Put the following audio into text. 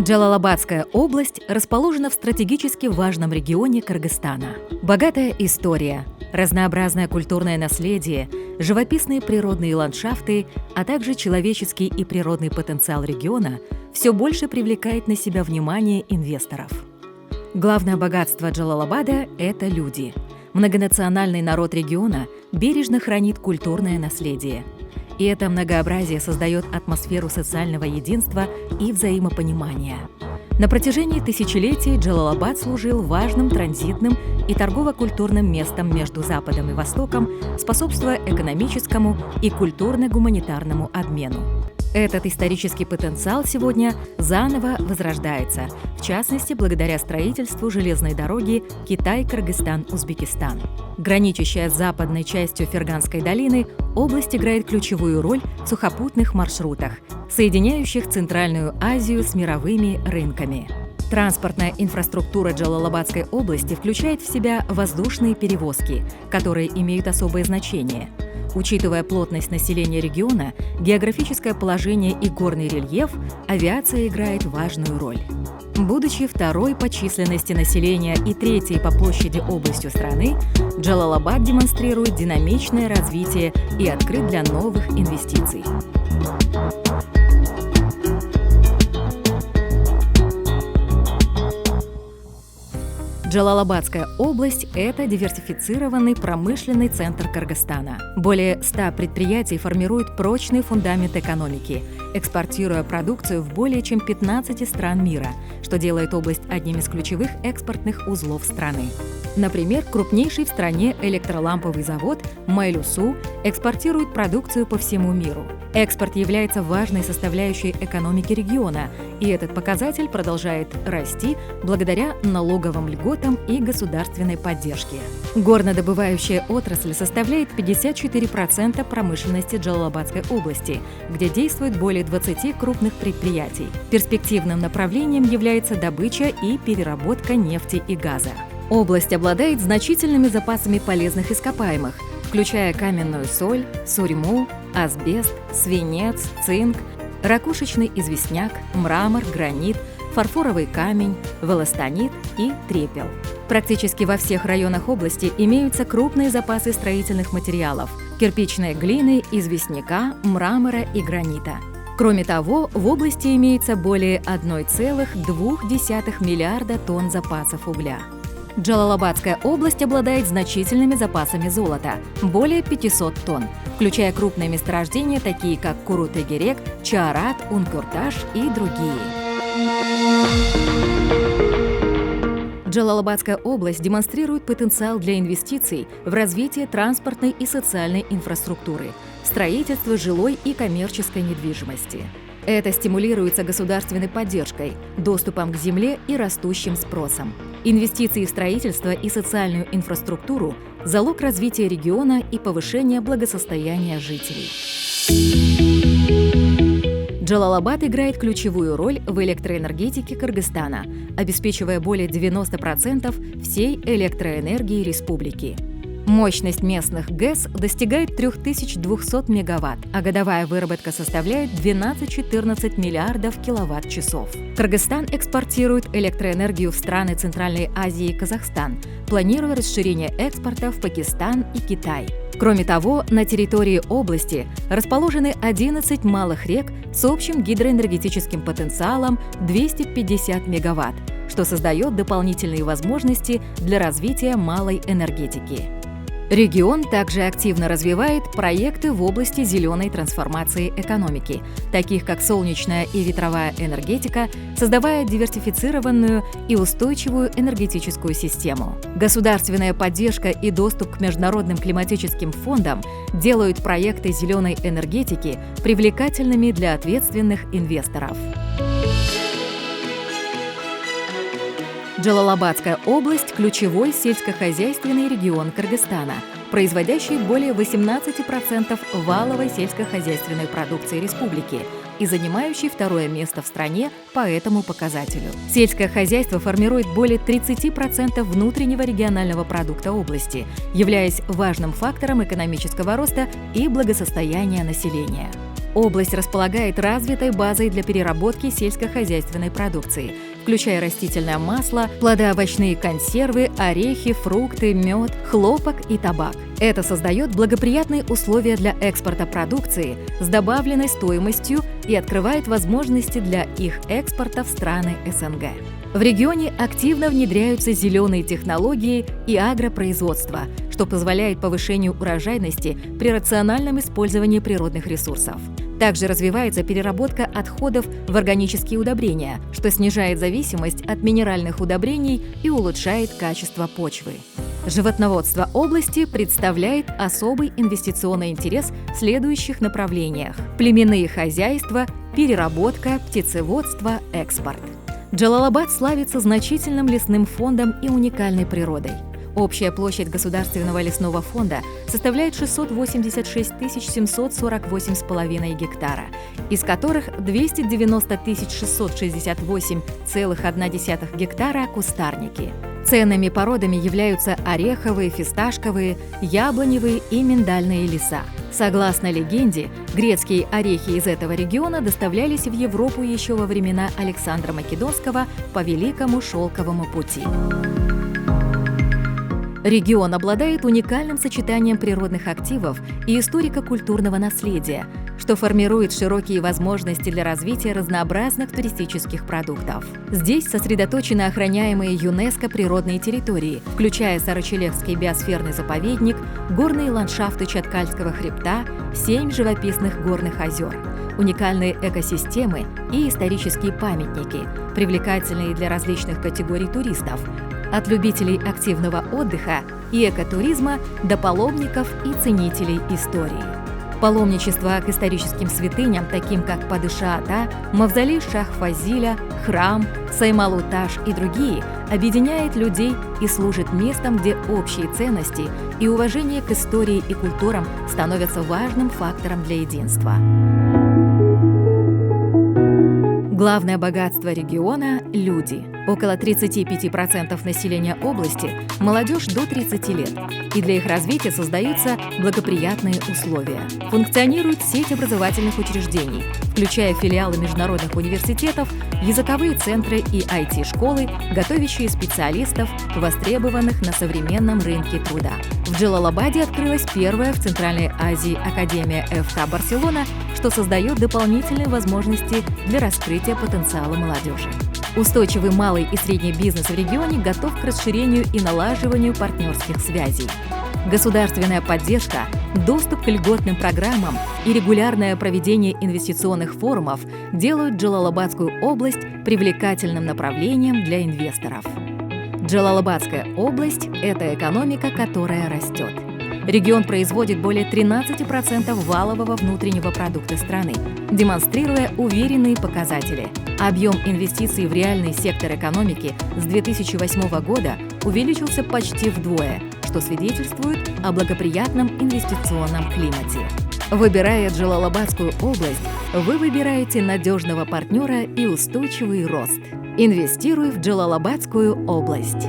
Джалалабадская область расположена в стратегически важном регионе Кыргызстана. Богатая история, разнообразное культурное наследие, живописные природные ландшафты, а также человеческий и природный потенциал региона все больше привлекает на себя внимание инвесторов. Главное богатство Джалалабада – это люди. Многонациональный народ региона бережно хранит культурное наследие. И это многообразие создает атмосферу социального единства и взаимопонимания. На протяжении тысячелетий Джалалабад служил важным транзитным и торгово-культурным местом между Западом и Востоком, способствуя экономическому и культурно-гуманитарному обмену. Этот исторический потенциал сегодня заново возрождается, в частности, благодаря строительству железной дороги Китай-Кыргызстан-Узбекистан. Граничащая с западной частью Ферганской долины, область играет ключевую роль в сухопутных маршрутах, соединяющих Центральную Азию с мировыми рынками. Транспортная инфраструктура Джалалабадской области включает в себя воздушные перевозки, которые имеют особое значение. Учитывая плотность населения региона, географическое положение и горный рельеф, авиация играет важную роль. Будучи второй по численности населения и третьей по площади областью страны, Джалалабад демонстрирует динамичное развитие и открыт для новых инвестиций. Джалалабадская область – это диверсифицированный промышленный центр Кыргызстана. Более 100 предприятий формируют прочный фундамент экономики, экспортируя продукцию в более чем 15 стран мира, что делает область одним из ключевых экспортных узлов страны. Например, крупнейший в стране электроламповый завод «Майлюсу» экспортирует продукцию по всему миру. Экспорт является важной составляющей экономики региона, и этот показатель продолжает расти благодаря налоговым льготам и государственной поддержке. Горнодобывающая отрасль составляет 54% промышленности Джалалабадской области, где действует более 20 крупных предприятий. Перспективным направлением является добыча и переработка нефти и газа. Область обладает значительными запасами полезных ископаемых, включая каменную соль, сурьму, асбест, свинец, цинк, ракушечный известняк, мрамор, гранит, фарфоровый камень, волластонит и трепел. Практически во всех районах области имеются крупные запасы строительных материалов – кирпичной глины, известняка, мрамора и гранита. Кроме того, в области имеется более 1,2 миллиарда тонн запасов угля. Джалалабадская область обладает значительными запасами золота – более 500 тонн, включая крупные месторождения, такие как Курут-Эгерек, Чаарат, Ункурташ и другие. Джалалабадская область демонстрирует потенциал для инвестиций в развитие транспортной и социальной инфраструктуры, строительство жилой и коммерческой недвижимости. Это стимулируется государственной поддержкой, доступом к земле и растущим спросом. Инвестиции в строительство и социальную инфраструктуру – залог развития региона и повышения благосостояния жителей. Джалалабад играет ключевую роль в электроэнергетике Кыргызстана, обеспечивая более 90% всей электроэнергии республики. Мощность местных ГЭС достигает 3200 мегаватт, а годовая выработка составляет 12-14 миллиардов киловатт-часов. Кыргызстан экспортирует электроэнергию в страны Центральной Азии и Казахстан, планируя расширение экспорта в Пакистан и Китай. Кроме того, на территории области расположены 11 малых рек с общим гидроэнергетическим потенциалом 250 мегаватт, что создает дополнительные возможности для развития малой энергетики. Регион также активно развивает проекты в области зеленой трансформации экономики, таких как солнечная и ветровая энергетика, создавая диверсифицированную и устойчивую энергетическую систему. Государственная поддержка и доступ к международным климатическим фондам делают проекты зеленой энергетики привлекательными для ответственных инвесторов. Джалалабадская область – ключевой сельскохозяйственный регион Кыргызстана, производящий более 18% валовой сельскохозяйственной продукции республики и занимающий второе место в стране по этому показателю. Сельское хозяйство формирует более 30% внутреннего регионального продукта области, являясь важным фактором экономического роста и благосостояния населения. Область располагает развитой базой для переработки сельскохозяйственной продукции, включая растительное масло, плодоовощные консервы, орехи, фрукты, мед, хлопок и табак. Это создает благоприятные условия для экспорта продукции с добавленной стоимостью и открывает возможности для их экспорта в страны СНГ. В регионе активно внедряются зеленые технологии и агропроизводство, что позволяет повышению урожайности при рациональном использовании природных ресурсов. Также развивается переработка отходов в органические удобрения, что снижает зависимость от минеральных удобрений и улучшает качество почвы. Животноводство области представляет особый инвестиционный интерес в следующих направлениях: племенные хозяйства, переработка, птицеводство, экспорт. Джалалабад славится значительным лесным фондом и уникальной природой. Общая площадь Государственного лесного фонда составляет 686 748,5 гектара, из которых 290 668,1 гектара – кустарники. Ценными породами являются ореховые, фисташковые, яблоневые и миндальные леса. Согласно легенде, грецкие орехи из этого региона доставлялись в Европу еще во времена Александра Македонского по Великому Шелковому пути. Регион обладает уникальным сочетанием природных активов и историко-культурного наследия, что формирует широкие возможности для развития разнообразных туристических продуктов. Здесь сосредоточены охраняемые ЮНЕСКО природные территории, включая Сарычелехский биосферный заповедник, горные ландшафты Чаткальского хребта, 7 живописных горных озер, уникальные экосистемы и исторические памятники, привлекательные для различных категорий туристов, от любителей активного отдыха и экотуризма до паломников и ценителей истории. Паломничество к историческим святыням, таким как Падыша-Ата, Мавзолей Шах-Фазиля, храм, Саймал-Уташ и другие, объединяет людей и служит местом, где общие ценности и уважение к истории и культурам становятся важным фактором для единства. Главное богатство региона – люди. Около 35% населения области – молодежь до 30 лет, и для их развития создаются благоприятные условия. Функционирует сеть образовательных учреждений, включая филиалы международных университетов, языковые центры и IT-школы, готовящие специалистов, востребованных на современном рынке труда. В Джалалабаде открылась первая в Центральной Азии Академия ФК «Барселона», что создает дополнительные возможности для раскрытия потенциала молодежи. Устойчивый малый и средний бизнес в регионе готов к расширению и налаживанию партнерских связей. Государственная поддержка, доступ к льготным программам и регулярное проведение инвестиционных форумов делают Джалалабадскую область привлекательным направлением для инвесторов. Джалалабадская область – это экономика, которая растет. Регион производит более 13% валового внутреннего продукта страны, демонстрируя уверенные показатели. Объем инвестиций в реальный сектор экономики с 2008 года увеличился почти вдвое, что свидетельствует о благоприятном инвестиционном климате. Выбирая Джалалабадскую область, вы выбираете надежного партнера и устойчивый рост. Инвестируй в Джалалабадскую область.